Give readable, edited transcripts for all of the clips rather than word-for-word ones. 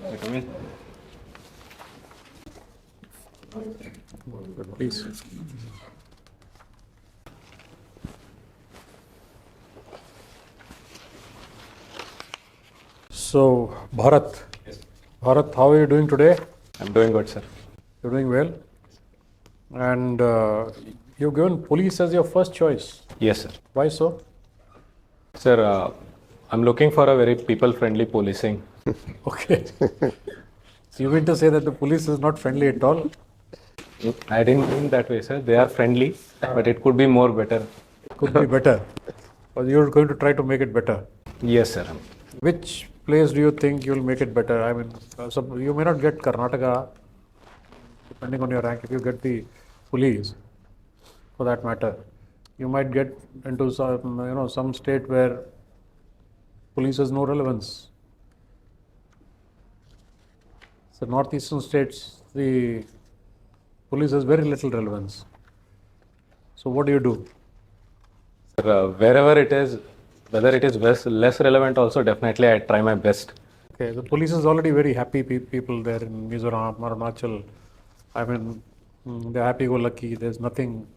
Come in. Please. So, Bharat. Yes. Bharat, how are you doing today? I'm doing good, sir. You're doing well. And you've given police as your first choice. Yes, sir. Why so? Sir, I'm looking for a very people-friendly policing. Okay. So you mean to say that the police is not friendly at all? I didn't mean that way, sir. They are friendly, but it could be more better. Could be better. Or you're going to try to make it better. Yes, sir. Which place do you think you'll make it better? I mean, so you may not get Karnataka, depending on your rank. If you get the police, for that matter, you might get into some state where police has no relevance. So northeastern states, the police has very little relevance. So what do you do? Sir, wherever it is, whether it is less relevant also, definitely I try my best. Okay, the police is already very happy people there in Mizoram, Arunachal. I mean, they're happy-go-lucky. There's nothing,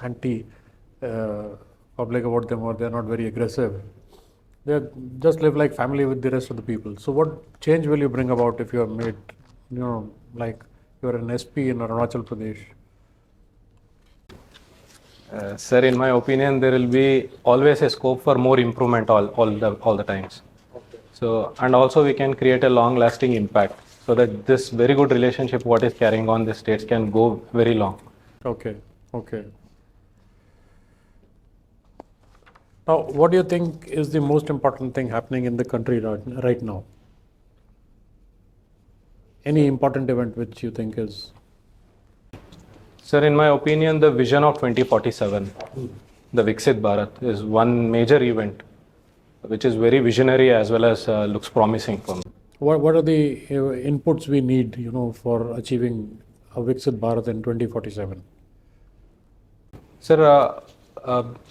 anti-public about them, or they're not very aggressive. They just live like family with the rest of the people. So what change will you bring about if you are made, like you're an SP in Arunachal Pradesh? Sir, in my opinion, there will be always a scope for more improvement all the times. Okay. So, and also we can create a long-lasting impact so that this very good relationship, what is carrying on the states, can go very long. Okay. Now, what do you think is the most important thing happening in the country right now? Any important event which you think is? Sir, in my opinion, the vision of 2047, the Viksit Bharat, is one major event which is very visionary as well as looks promising for me. What are the inputs we need, for achieving a Viksit Bharat in 2047? Sir,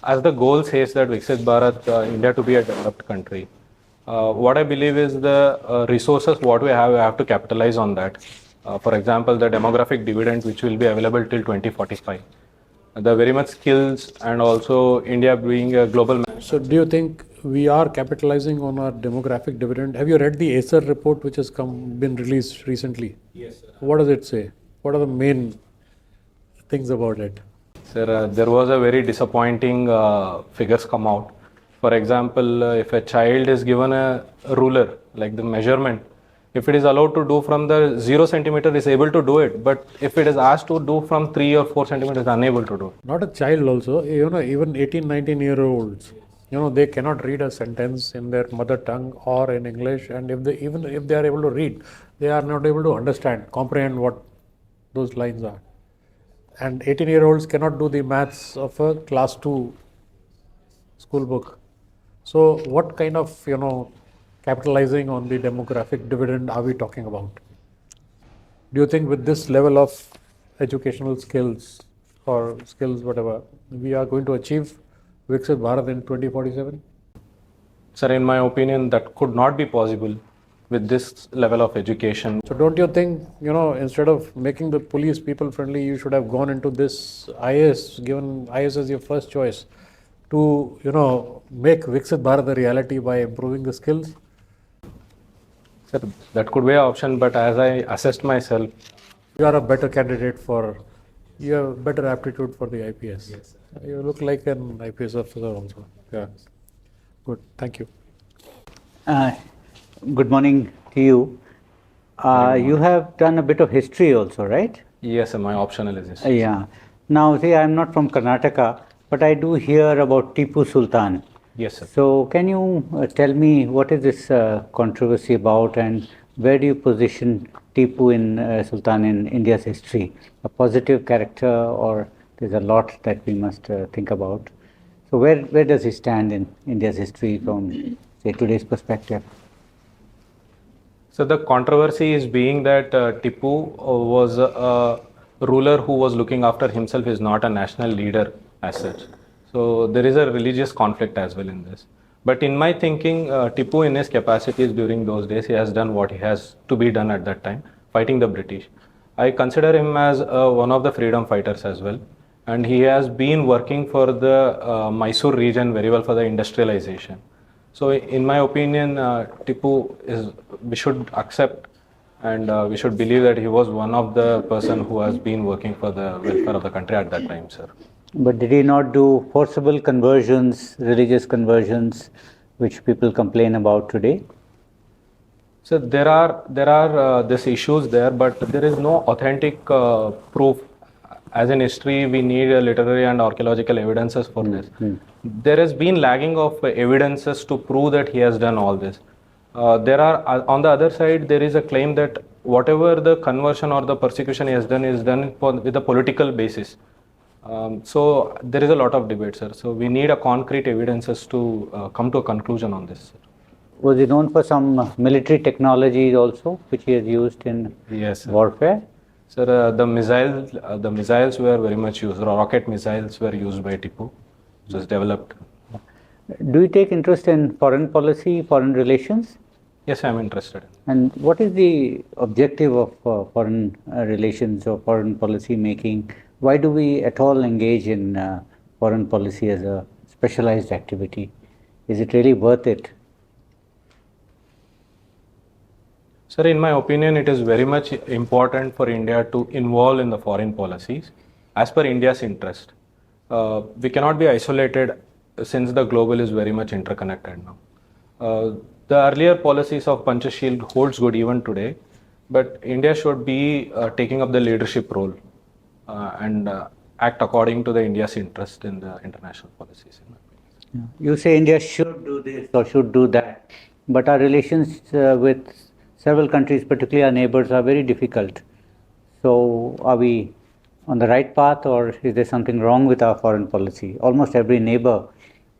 as the goal says that Viksit Bharat, India to be a developed country, what I believe is the resources what we have to capitalize on that. For example, the demographic dividend which will be available till 2045. The very much skills and also India being a global. So do you think we are capitalizing on our demographic dividend? Have you read the Acer report which has been released recently? Yes, sir. What does it say? What are the main things about it? Sir, there was a very disappointing figures come out. For example, if a child is given a ruler, like the measurement, if it is allowed to do from the 0 centimeter, is able to do it. But if it is asked to do from 3 or 4 centimeters, unable to do it. Not a child also, even 18, 19-year-olds, they cannot read a sentence in their mother tongue or in English. And even if they are able to read, they are not able to comprehend what those lines are. And 18-year-olds cannot do the maths of a class 2 school book. So what kind of, capitalizing on the demographic dividend are we talking about? Do you think with this level of educational skills or skills, whatever, we are going to achieve Viksit Bharat in 2047? Sir, in my opinion, that could not be possible with this level of education. So don't you think, instead of making the police people friendly, you should have gone into this IAS, given IAS as your first choice, to, make Viksit Bharat a reality by improving the skills? Sir, that could be an option, but as I assessed myself, you are a better candidate you have better aptitude for the IPS. Yes, You look like an IPS officer also. Yeah. Good. Thank you. Good morning to you. You have done a bit of history also, right? yes, sir, my optional is history. Yeah. Now, see, I'm not from Karnataka, but I do hear about Tipu Sultan. Yes, sir. So, can you tell me what is this controversy about, and where do you position Tipu Sultan in India's history? A positive character, or there's a lot that we must think about? So, where does he stand in India's history from, say, today's perspective? So the controversy is being that Tipu was a ruler who was looking after himself, is not a national leader as such. So there is a religious conflict as well in this. But in my thinking, Tipu in his capacities during those days, he has done what he has to be done at that time, fighting the British. I consider him as one of the freedom fighters as well. And he has been working for the Mysore region very well for the industrialization. So in my opinion, Tipu we should accept and we should believe that he was one of the person who has been working for the welfare of the country at that time, sir. But did he not do forcible conversions, religious conversions, which people complain about today? So there are these issues there, but there is no authentic proof. As in history, we need literary and archaeological evidences for this. There has been lagging of evidences to prove that he has done all this. There are on the other side, there is a claim that whatever the conversion or the persecution he has done is done with a political basis. So there is a lot of debate, sir. So we need a concrete evidences to come to a conclusion on this, sir. Was he known for some military technologies also, which he has used in warfare? Sir, the missiles were very much used. Rocket missiles were used by Tipu. It was developed. Do you take interest in foreign policy, foreign relations? Yes, I am interested. And what is the objective of foreign relations or foreign policy making? Why do we at all engage in foreign policy as a specialized activity? Is it really worth it? Sir, in my opinion, it is very much important for India to involve in the foreign policies as per India's interest. We cannot be isolated since the global is very much interconnected now. The earlier policies of Panchashil holds good even today, but India should be taking up the leadership role and act according to the India's interest in the international policies. You say India should do this or should do that, but our relations with several countries, particularly our neighbors, are very difficult. So are we on the right path, or is there something wrong with our foreign policy? Almost every neighbor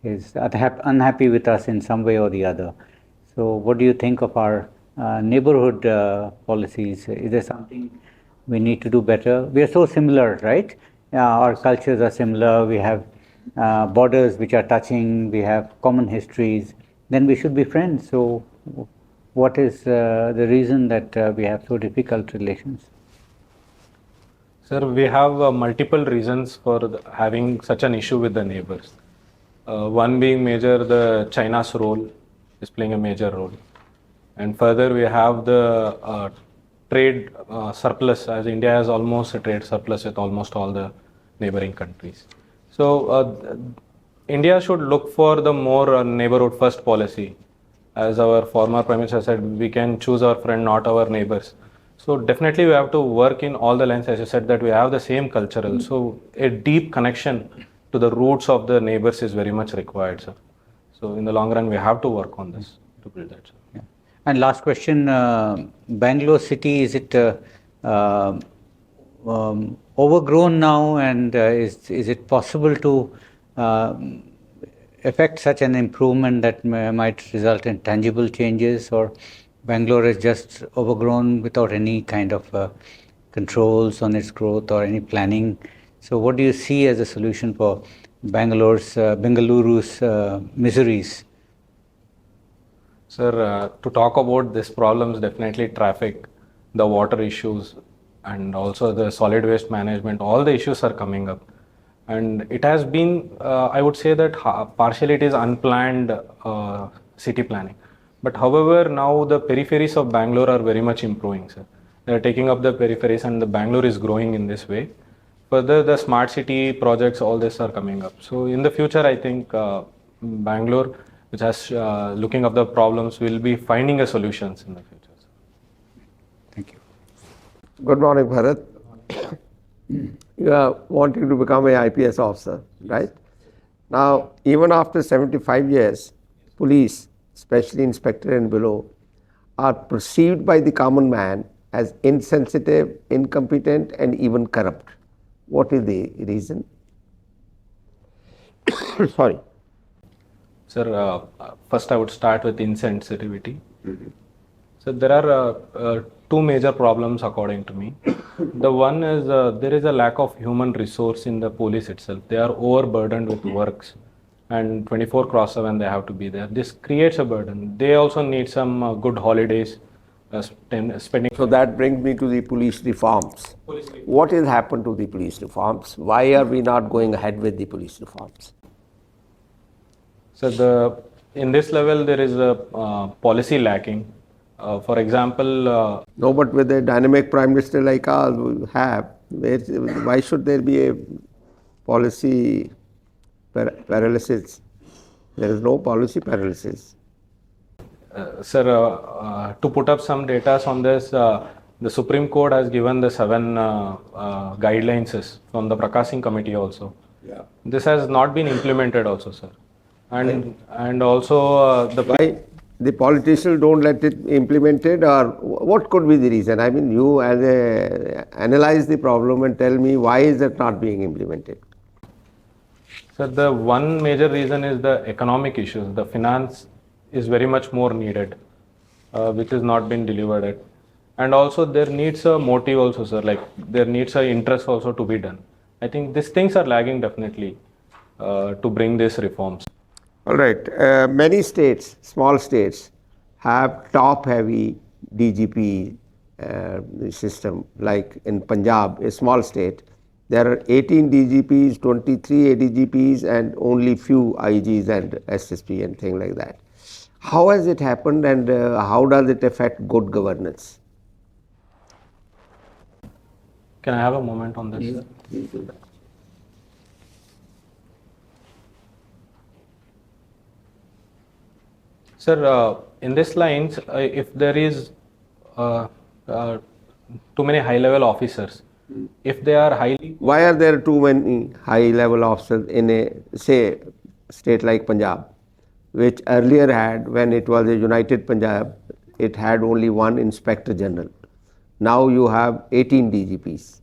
is unhappy with us in some way or the other. So what do you think of our neighborhood policies? Is there something we need to do better? We are so similar, right? Our cultures are similar. We have borders which are touching. We have common histories. Then we should be friends. So what is the reason that we have so difficult relations? Sir, we have multiple reasons for having such an issue with the neighbors. One being major, the China's role is playing a major role. And further, we have the trade surplus, as India has almost a trade surplus with almost all the neighboring countries. So India should look for the more neighborhood first policy. As our former Prime Minister said, we can choose our friend, not our neighbors. So definitely we have to work in all the lines, as you said, that we have the same cultural. So a deep connection to the roots of the neighbors is very much required, sir. So in the long run, we have to work on this to build that, sir. Yeah. And last question, Bangalore city, is it overgrown now, and is it possible to effect such an improvement that might result in tangible changes, or Bangalore is just overgrown without any kind of controls on its growth or any planning? So what do you see as a solution for Bengaluru's miseries? Sir, to talk about these problems, definitely traffic, the water issues, and also the solid waste management, all the issues are coming up. And it has been, I would say that partially it is unplanned city planning. But however, now the peripheries of Bangalore are very much improving, sir. They are taking up the peripheries, and the Bangalore is growing in this way. Further, the smart city projects, all this are coming up. So in the future, I think Bangalore, which has looking at the problems, will be finding a solutions in the future. Thank you. Good morning, Bharat. You are wanting to become an IPS officer, right? Now, even after 75 years, police, especially inspector and below, are perceived by the common man as insensitive, incompetent, and even corrupt. What is the reason? Sorry. Sir, first I would start with insensitivity. So there are two major problems according to me. The one is there is a lack of human resource in the police itself. They are overburdened with works, and 24/7 they have to be there. This creates a burden. They also need some good holidays, spending. So that brings me to the police reforms. What has happened to the police reforms? Why are we not going ahead with the police reforms? So in this level there is a policy lacking. For example, No, but with a dynamic prime minister like us we have, why should there be a policy paralysis? There is no policy paralysis. Sir, to put up some data on this, the Supreme Court has given the 7 guidelines from the Prakash Singh committee also. Yeah. This has not been implemented also, sir. And also Why the politicians don't let it implemented, or what could be the reason? I mean, you analyze the problem and tell me why is it not being implemented? Sir, the one major reason is the economic issues. The finance is very much more needed, which has not been delivered. And also there needs a motive also, sir. Like there needs a interest also to be done. I think these things are lagging definitely to bring these reforms. All right. Many states, small states, have top-heavy DGP system. Like in Punjab, a small state, there are 18 DGPs, 23 ADGPs, and only few IGs and SSP and things like that. How has it happened, and how does it affect good governance? Can I have a moment on this? Please do that. Sir, in this lines, if there is too many high-level officers, if they are highly. Why are there too many high-level officers in a, say, state like Punjab, which earlier had, when it was a united Punjab, it had only one Inspector General. Now you have 18 DGPs.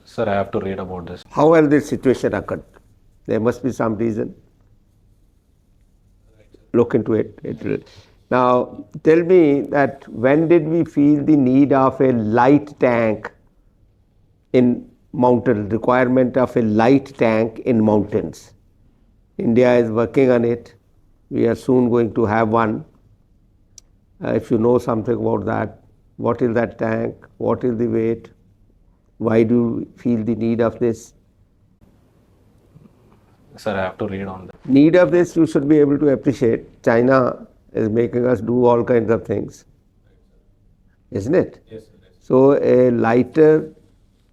Sir, I have to read about this. How has this situation occurred? There must be some reason. Look into it. Now, tell me that when did we feel the need of a light tank in mountain, requirement of a light tank in mountains? India is working on it. We are soon going to have one. If you know something about that, what is that tank? What is the weight? Why do you feel the need of this? Sir, I have to read on that. Need of this you should be able to appreciate. China is making us do all kinds of things, isn't it? Yes, sir. So a lighter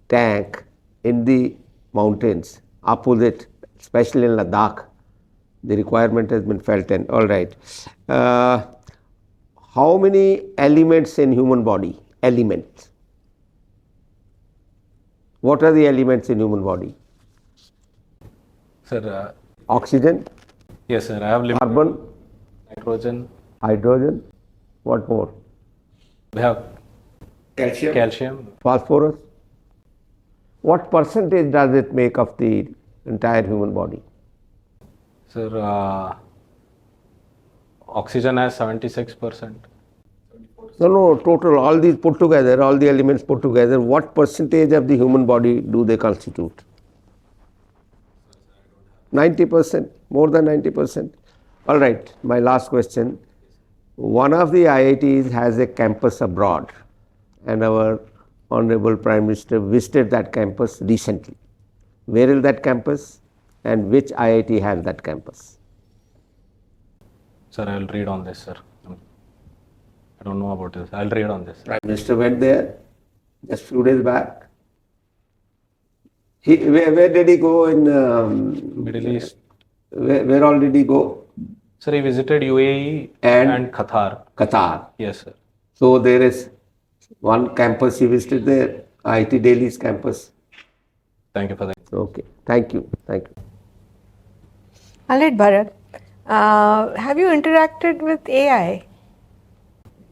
tank in the mountains, opposite, especially in Ladakh, the requirement has been felt in. All right. How many elements in human body? Elements. What are the elements in human body? Sir, Oxygen, yes, sir. I have carbon, nitrogen. hydrogen, what more? We have Calcium. calcium. Phosphorus. What percentage does it make of the entire human body? Sir, oxygen has 76%. No, total, all these put together, all the elements put together, what percentage of the human body do they constitute? 90%, more than 90%. All right, my last question. One of the IITs has a campus abroad, and our Honorable Prime Minister visited that campus recently. Where is that campus, and which IIT has that campus? Sir, I will read on this, sir. I don't know about this. I'll read on this. Prime Minister went there just few days back. Where did he go in Middle East. Where all did he go? Sir, he visited UAE And? and Qatar. Qatar. Yes, sir. So there is one campus he visited there, IIT Delhi's campus. Thank you for that. Okay, thank you. All right, Bharat. Have you interacted with AI?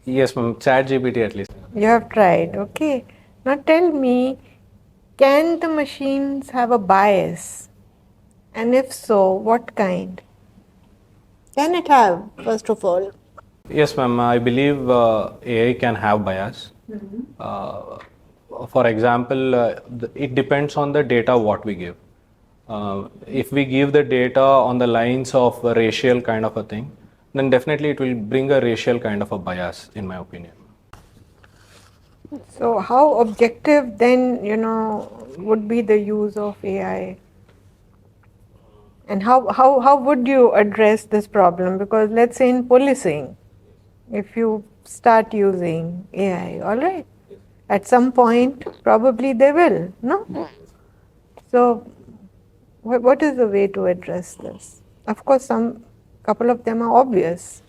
Yes, ma'am. ChatGPT at least. You have tried, okay. Now tell me, can the machines have a bias? And if so, what kind? Can it have, first of all? Yes, ma'am. I believe AI can have bias. For example, it depends on the data what we give. If we give the data on the lines of a racial kind of a thing, then definitely it will bring a racial kind of a bias, in my opinion. So how objective then, would be the use of AI? And how would you address this problem? Because let's say in policing, if you start using AI, all right, at some point probably they will, no? So what is the way to address this? Of course, some couple of them are obvious,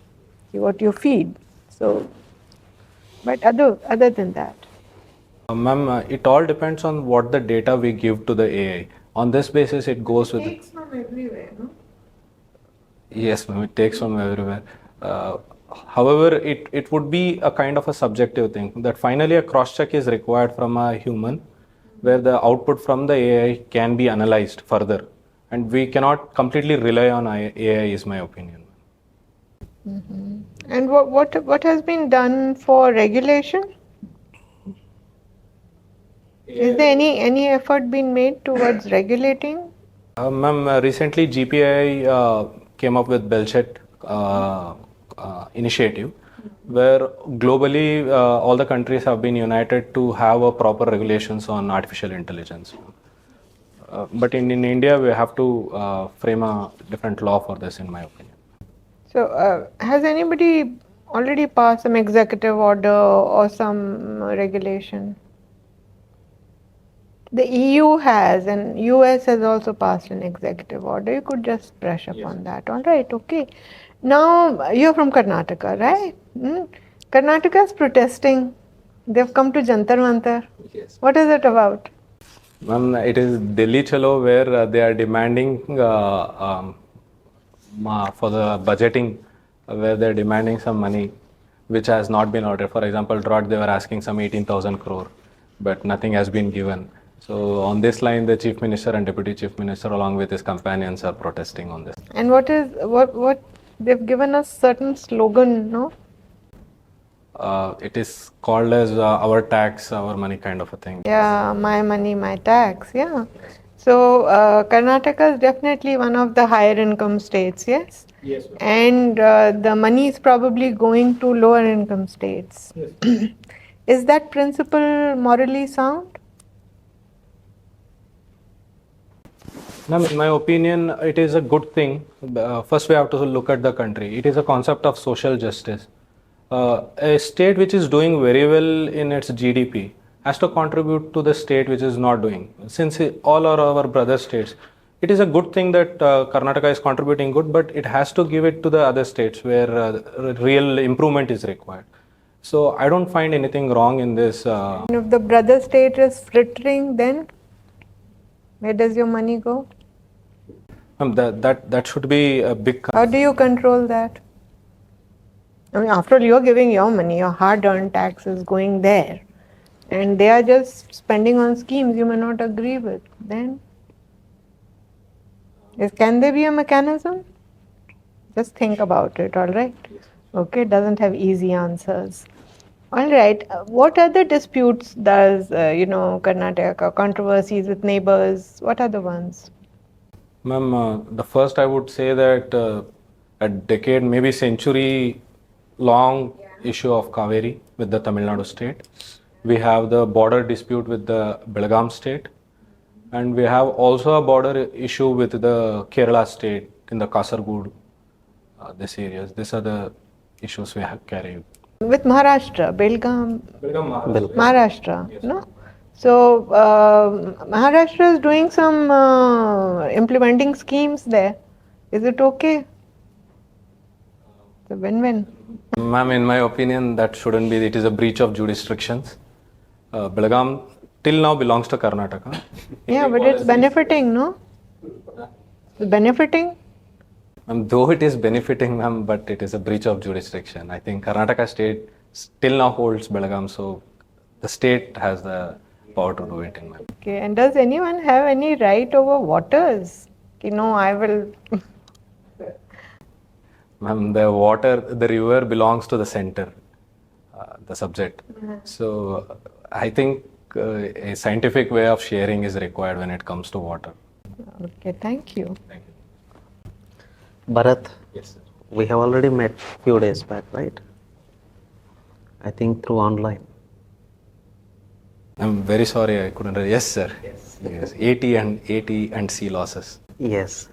what you feed. So, but other than that. Ma'am, it all depends on what the data we give to the AI. On this basis, it goes with. It takes from everywhere, no? Yes, ma'am, it takes from everywhere. However, it would be a kind of a subjective thing that finally a cross check is required from a human where the output from the AI can be analyzed further. And we cannot completely rely on AI, is my opinion. And what has been done for regulation? Is there any effort been made towards regulating? Ma'am, recently GPI came up with Belchet initiative, where globally all the countries have been united to have a proper regulations on artificial intelligence. But in India, we have to frame a different law for this, in my opinion. So, has anybody already passed some executive order or some regulation? The EU has, and US has also passed an executive order. You could just brush up on that. All right, okay. Now, you're from Karnataka, right? Karnataka is protesting. They've come to Jantar Mantar. Yes. What is it about? Ma'am, it is Delhi Chalo where they are demanding for the budgeting, where they are demanding some money which has not been ordered. For example, drought, they were asking some 18,000 crore, but nothing has been given. So on this line, the Chief Minister and Deputy Chief Minister along with his companions are protesting on this. And what they've given us certain slogan, no? It is called as our tax, our money kind of a thing. Yeah, my money, my tax, yeah. So Karnataka is definitely one of the higher income states, yes? Yes. And the money is probably going to lower income states. Yes. Is that principle morally sound? Ma'am, in my opinion, it is a good thing. First, we have to look at the country. It is a concept of social justice. A state which is doing very well in its GDP has to contribute to the state which is not doing. Since all are our brother states, it is a good thing that Karnataka is contributing good, but it has to give it to the other states where real improvement is required. So I don't find anything wrong in this. And if the brother state is frittering, then where does your money go? That should be a big. How do you control that? I mean, after all, you're giving your money, your hard-earned tax is going there, and they are just spending on schemes you may not agree with. Then, can there be a mechanism? Just think about it. All right. Okay, doesn't have easy answers. All right. What other disputes does Karnataka, controversies with neighbors? What are the ones? Ma'am, the first I would say that a decade, maybe century long issue of Kaveri with the Tamil Nadu state. We have the border dispute with the Belgaum state, and we have also a border issue with the Kerala state in the Kasaragod, this areas. These are the issues we have carried. With Maharashtra, Belgaum, Maharashtra, Yes. no? So Maharashtra is doing some implementing schemes there. Is it okay? It's a win-win. Ma'am, in my opinion, that shouldn't be. It is a breach of jurisdictions. Belgaum till now belongs to Karnataka. Yeah, but it's benefiting, no? Benefiting? Though it is benefiting, ma'am, but it is a breach of jurisdiction. I think Karnataka state still now holds Belgaum, so the state has the power to do it in my opinion. Okay, and does anyone have any right over waters? I will. Ma'am, the river belongs to the center, the subject. So I think a scientific way of sharing is required when it comes to water. Okay, thank you. Bharat, Yes, sir. we have already met few days back, right? I think through online. I'm very sorry I couldn't. Yes, sir. Yes. AT and C losses. Yes.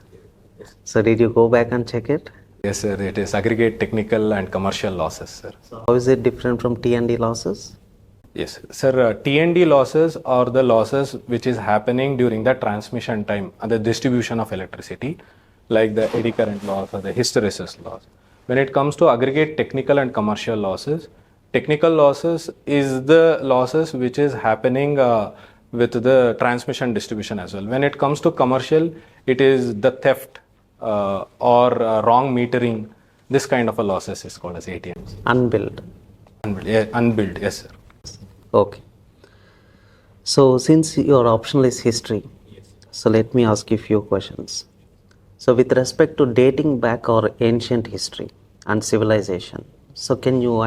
So did you go back and check it? Yes, sir. It is aggregate technical and commercial losses, sir. So how is it different from T&D losses? Yes, sir. T&D losses are the losses which is happening during the transmission time and the distribution of electricity, like the eddy current loss or the hysteresis loss. When it comes to aggregate technical and commercial losses, technical losses is the losses which is happening with the transmission distribution as well. When it comes to commercial, it is the theft or wrong metering. This kind of a losses is called as ATMs. Unbilled. Unbilled, yes, sir. Okay. So since your optional is history, so let me ask you a few questions. So with respect to dating back our ancient history and civilization, so can you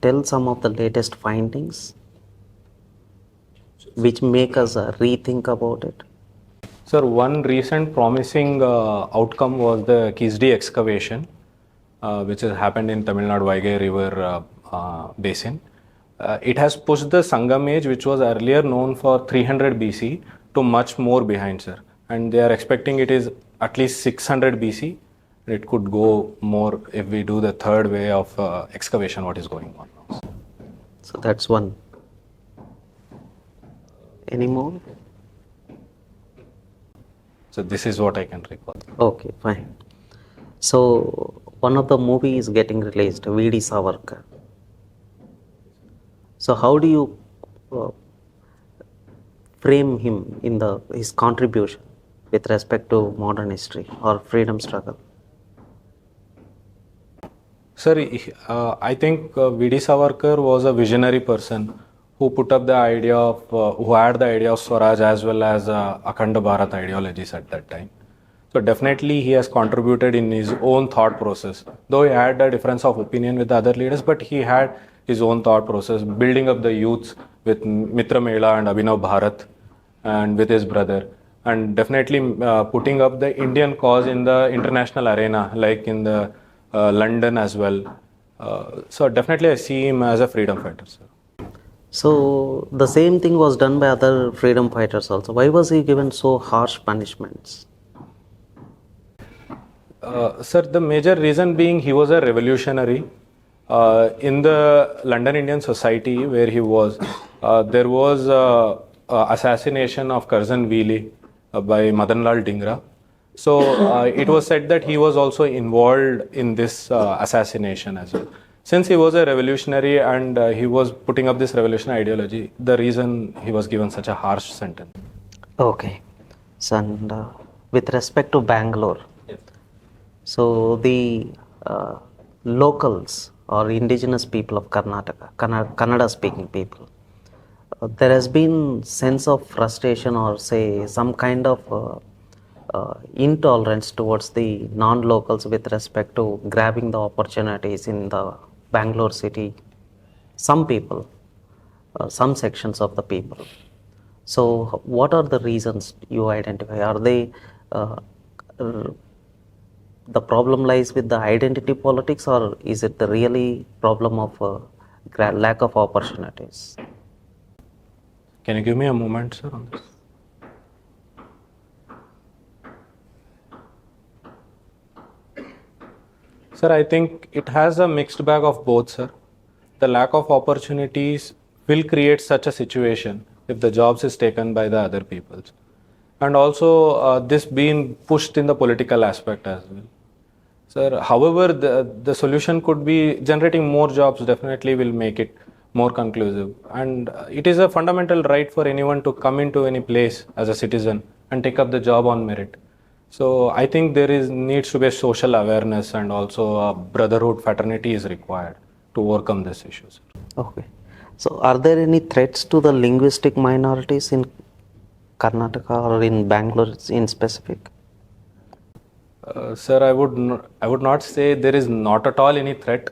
tell some of the latest findings which make us rethink about it? Sir, one recent promising outcome was the Kisdi excavation, which has happened in Tamil Nadu Vaigai River basin. It has pushed the Sangam age, which was earlier known for 300 BC, to much more behind, sir. And they are expecting it is at least 600 BC. It could go more if we do the third way of excavation, what is going on now. So that's one. Any more? So this is what I can recall. Okay, fine. So one of the movies is getting released, V.D. Savarkar. So how do you frame him in his contribution with respect to modern history or freedom struggle? Sir, I think V.D. Savarkar was a visionary person who put up the idea of, who had the idea of Swaraj as well as Akhanda Bharat ideologies at that time. So definitely he has contributed in his own thought process. Though he had a difference of opinion with the other leaders, but he had his own thought process, building up the youths with Mitra Mela and Abhinav Bharat and with his brother. And definitely putting up the Indian cause in the international arena, like in the London as well. So definitely I see him as a freedom fighter, sir. So the same thing was done by other freedom fighters also. Why was he given so harsh punishments? Sir, the major reason being he was a revolutionary. In the London Indian Society where he was, there was assassination of Curzon Wheelie by Madanlal Dhingra. So it was said that he was also involved in this assassination as well. Since he was a revolutionary and he was putting up this revolutionary ideology, the reason he was given such a harsh sentence. Okay. So, and with respect to Bangalore, so the locals or indigenous people of Karnataka, Kannada speaking people, there has been sense of frustration or say some kind of intolerance towards the non-locals with respect to grabbing the opportunities in the Bangalore city. Some people, some sections of the people. So what are the reasons you identify? Are they the problem lies with the identity politics, or is it the really problem of lack of opportunities? Can you give me a moment, sir, on this? Sir, I think it has a mixed bag of both, sir. The lack of opportunities will create such a situation if the jobs is taken by the other peoples. And also this being pushed in the political aspect as well. Sir, however, the solution could be generating more jobs definitely will make it more conclusive. And it is a fundamental right for anyone to come into any place as a citizen and take up the job on merit. So I think there needs to be a social awareness and also a brotherhood, fraternity is required to overcome this issue, sir. Okay. So are there any threats to the linguistic minorities in Karnataka or in Bangalore in specific? Sir, I would not say there is not at all any threat.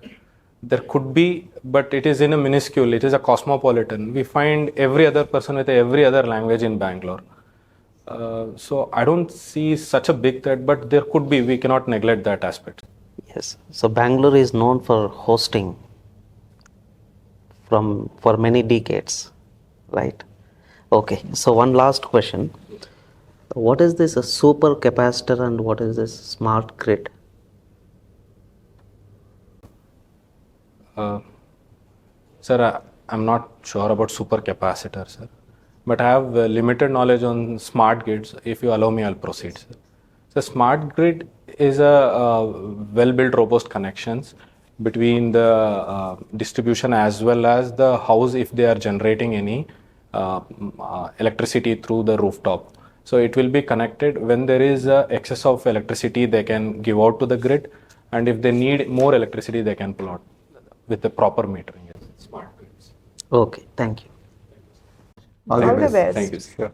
There could be, but it is in a minuscule. It is a cosmopolitan. We find every other person with every other language in Bangalore. So I don't see such a big threat, but there could be. We cannot neglect that aspect. Yes. So Bangalore is known for hosting for many decades, right? Okay. So one last question. What is this a super capacitor and what is this smart grid? Sir, I'm not sure about super capacitor, sir, but I have limited knowledge on smart grids. If you allow me, I'll proceed, sir. So smart grid is a well-built, robust connections between the distribution as well as the house if they are generating any electricity through the rooftop. So it will be connected when there is excess of electricity, they can give out to the grid, and if they need more electricity, they can pull out with the proper metering. Smart grids. Okay, thank you. All the All the best. best. Thank you, sir.